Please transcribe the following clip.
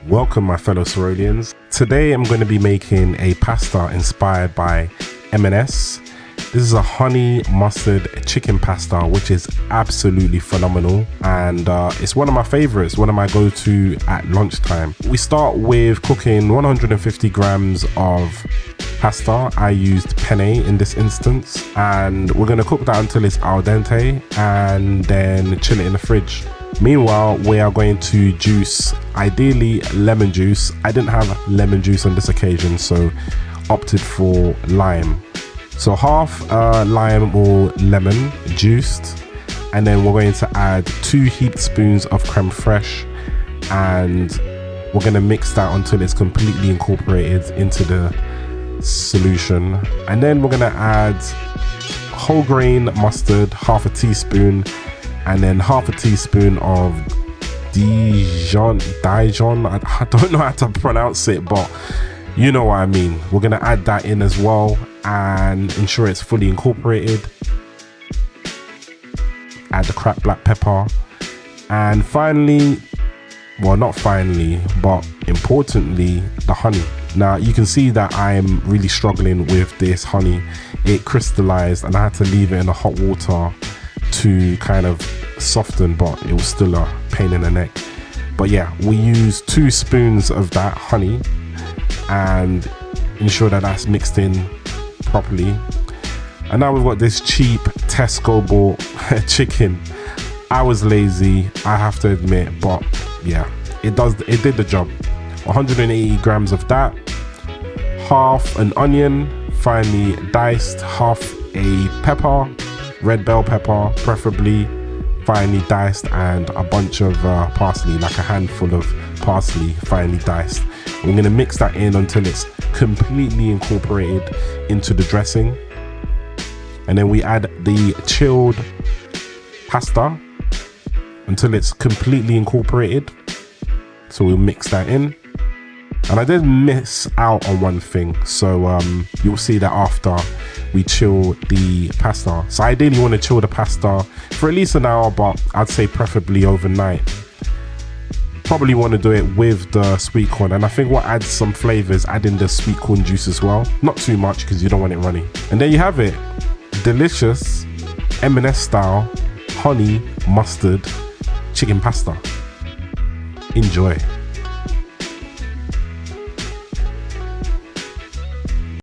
Welcome my fellow Serolians. Today I'm going to be making a pasta inspired by M&S. This is a honey mustard chicken pasta, which is absolutely phenomenal, and it's one of my favorites, one of my go-to at lunchtime. We start with cooking 150 grams of pasta. I used penne in this instance, and we're going to cook that until it's al dente and then chill it in the fridge. Meanwhile, we are going to juice, ideally lemon juice. I didn't have lemon juice on this occasion, so opted for lime. So half lime or lemon juiced, and then we're going to add 2 heaped spoons of creme fraiche, and we're going to mix that until it's completely incorporated into the solution. And then we're going to add whole grain mustard, half a teaspoon, and then half a teaspoon of Dijon. I don't know how to pronounce it, but you know what I mean. We're going to add that in as well and ensure it's fully incorporated. Add the cracked black pepper, and finally, well, not finally, but importantly, the honey. Now you can see that I'm really struggling with this honey. It crystallized and I had to leave it in the hot water to kind of soften, but it was still a pain in the neck. But yeah, we use 2 spoons of that honey and ensure that that's mixed in properly. And now we've got this cheap Tesco bought chicken. I was lazy, I have to admit, but yeah, it did the job. 180 grams of that, half an onion finely diced, half a pepper, red bell pepper preferably finely diced, and a bunch of parsley, like a handful of parsley finely diced. We're going to mix that in until it's completely incorporated into the dressing, and then we add the chilled pasta until it's completely incorporated. So we'll mix that in, and I did miss out on one thing, so you'll see that after we chill the pasta. So ideally you want to chill the pasta for at least an hour, but I'd say preferably overnight. Probably want to do it with the sweet corn, and I think what adds some flavors, adding the sweet corn juice as well. Not too much because you don't want it runny. And there you have it, delicious M&S style honey mustard chicken pasta. Enjoy.